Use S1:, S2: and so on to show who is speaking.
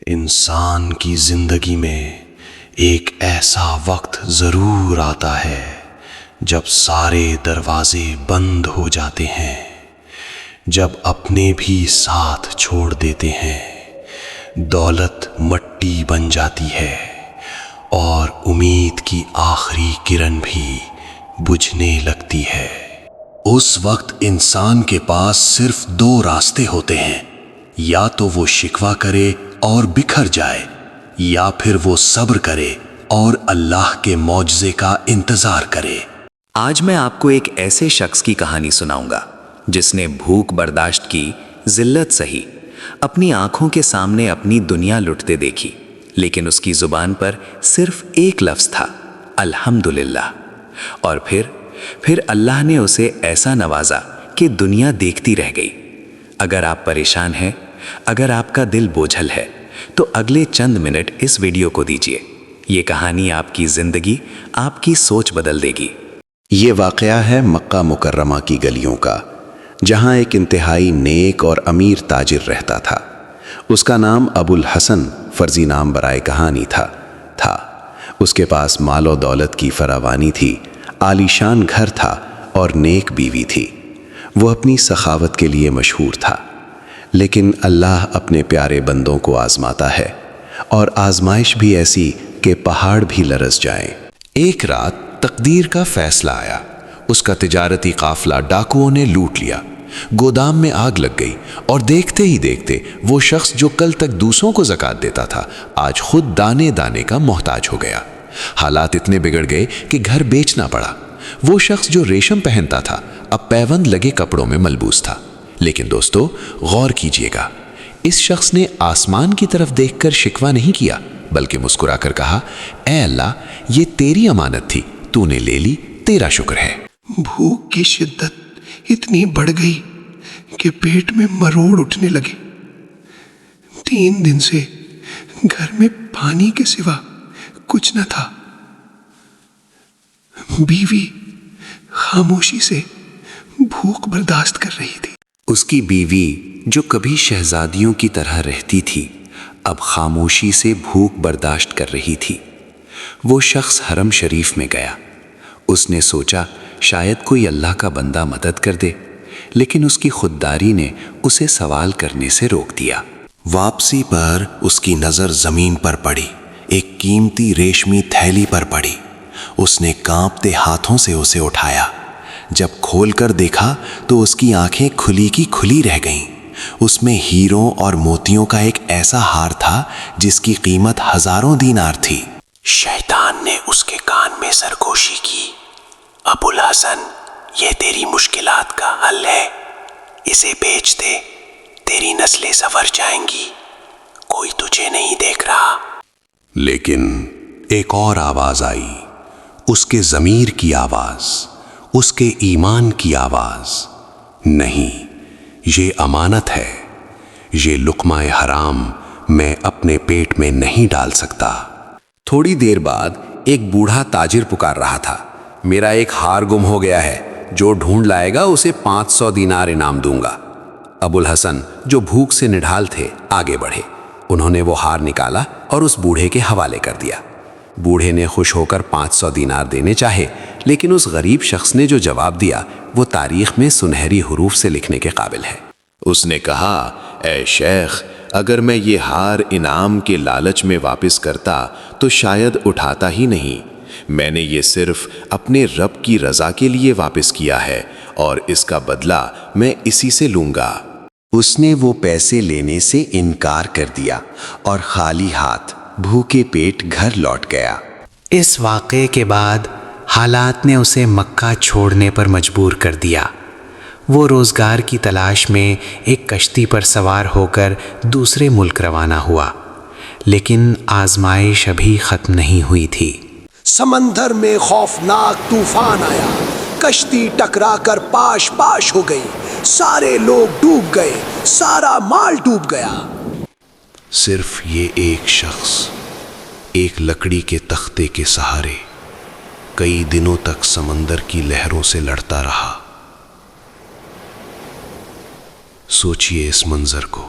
S1: انسان کی زندگی میں ایک ایسا وقت ضرور آتا ہے جب سارے دروازے بند ہو جاتے ہیں، جب اپنے بھی ساتھ چھوڑ دیتے ہیں، دولت مٹی بن جاتی ہے اور امید کی آخری کرن بھی بجھنے لگتی ہے۔ اس وقت انسان کے پاس صرف دو راستے ہوتے ہیں، یا تو وہ شکوہ کرے اور بکھر جائے، یا پھر وہ صبر کرے اور اللہ کے معجزے کا انتظار کرے۔
S2: آج میں آپ کو ایک ایسے شخص کی کہانی سناؤں گا جس نے بھوک برداشت کی، ذلت سہی، اپنی آنکھوں کے سامنے اپنی دنیا لٹتے دیکھی، لیکن اس کی زبان پر صرف ایک لفظ تھا، الحمدللہ۔ اور پھر اللہ نے اسے ایسا نوازا کہ دنیا دیکھتی رہ گئی۔ اگر آپ پریشان ہیں، اگر آپ کا دل بوجھل ہے، تو اگلے چند منٹ اس ویڈیو کو دیجیے۔ یہ کہانی آپ کی زندگی، آپ کی سوچ بدل دے گی۔
S1: یہ واقعہ ہے مکہ مکرمہ کی گلیوں کا، جہاں ایک انتہائی نیک اور امیر تاجر رہتا تھا۔ اس کا نام ابو الحسن فرضی نام برائے کہانی تھا۔ اس کے پاس مال و دولت کی فراوانی تھی، عالی شان گھر تھا اور نیک بیوی تھی۔ وہ اپنی سخاوت کے لیے مشہور تھا، لیکن اللہ اپنے پیارے بندوں کو آزماتا ہے، اور آزمائش بھی ایسی کہ پہاڑ بھی لرز جائیں۔ ایک رات تقدیر کا فیصلہ آیا۔ اس کا تجارتی قافلہ ڈاکوؤں نے لوٹ لیا، گودام میں آگ لگ گئی، اور دیکھتے ہی دیکھتے وہ شخص جو کل تک دوسروں کو زکوٰۃ دیتا تھا، آج خود دانے دانے کا محتاج ہو گیا۔ حالات اتنے بگڑ گئے کہ گھر بیچنا پڑا۔ وہ شخص جو ریشم پہنتا تھا، اب پیوند لگے کپڑوں میں ملبوس تھا۔ لیکن دوستو، غور کیجئے گا، اس شخص نے آسمان کی طرف دیکھ کر شکوہ نہیں کیا، بلکہ مسکرا کر کہا، اے اللہ، یہ تیری امانت تھی، تو نے لے لی، تیرا شکر ہے۔
S3: بھوک کی شدت اتنی بڑھ گئی کہ پیٹ میں مروڑ اٹھنے لگے۔ 3 دن سے گھر میں پانی کے سوا کچھ نہ تھا۔ بیوی خاموشی سے بھوک برداشت کر رہی تھی۔
S2: اس کی بیوی جو کبھی شہزادیوں کی طرح رہتی تھی، اب خاموشی سے بھوک برداشت کر رہی تھی۔ وہ شخص حرم شریف میں گیا۔ اس نے سوچا شاید کوئی اللہ کا بندہ مدد کر دے، لیکن اس کی خودداری نے اسے سوال کرنے سے روک دیا۔
S1: واپسی پر اس کی نظر زمین پر پڑی، ایک قیمتی ریشمی تھیلی پر پڑی۔ اس نے کانپتے ہاتھوں سے اسے اٹھایا۔ جب کھول کر دیکھا تو اس کی آنکھیں کھلی کی کھلی رہ گئیں۔ اس میں ہیروں اور موتیوں کا ایک ایسا ہار تھا جس کی قیمت 1000 دینار تھی۔ شیطان نے اس کے کان میں سرگوشی کی، ابو الحسن، یہ تیری مشکلات کا حل ہے، اسے بیچ دے، تیری نسلیں سنور جائیں گی، کوئی تجھے نہیں دیکھ رہا۔ لیکن ایک اور آواز آئی، اس کے ضمیر کی آواز، اس کے ایمان کی آواز، نہیں، یہ امانت ہے، یہ لقمہ حرام میں اپنے پیٹ میں نہیں ڈال سکتا۔
S4: تھوڑی دیر بعد ایک بوڑھا تاجر پکار رہا تھا، میرا ایک ہار گم ہو گیا ہے، جو ڈھونڈ لائے گا اسے 500 دینار انعام دوں گا۔ ابو الحسن جو بھوک سے نڈھال تھے آگے بڑھے۔ انہوں نے وہ ہار نکالا اور اس بوڑھے کے حوالے کر دیا۔ بوڑھے نے خوش ہو کر 500 دینار دینے چاہے، لیکن اس غریب شخص نے جو جواب دیا وہ تاریخ میں سنہری حروف سے لکھنے کے قابل ہے۔
S5: اس نے کہا، اے شیخ، اگر میں یہ ہار انعام کے لالچ میں واپس کرتا تو شاید اٹھاتا ہی نہیں۔ میں نے یہ صرف اپنے رب کی رضا کے لیے واپس کیا ہے، اور اس کا بدلہ میں اسی سے لوں گا۔
S1: اس نے وہ پیسے لینے سے انکار کر دیا اور خالی ہاتھ بھوکے پیٹ گھر لوٹ گیا۔
S6: اس واقعے کے بعد حالات نے اسے مکہ چھوڑنے پر مجبور کر دیا۔ وہ روزگار کی تلاش میں ایک کشتی پر سوار ہو کر دوسرے ملک روانہ ہوا، لیکن آزمائش ابھی ختم نہیں ہوئی تھی۔
S3: سمندر میں خوفناک طوفان آیا، کشتی ٹکرا کر پاش پاش ہو گئی، سارے لوگ ڈوب گئے، سارا مال ڈوب گیا۔
S1: صرف یہ ایک شخص ایک لکڑی کے تختے کے سہارے کئی دنوں تک سمندر کی لہروں سے لڑتا رہا۔ سوچئے اس منظر کو،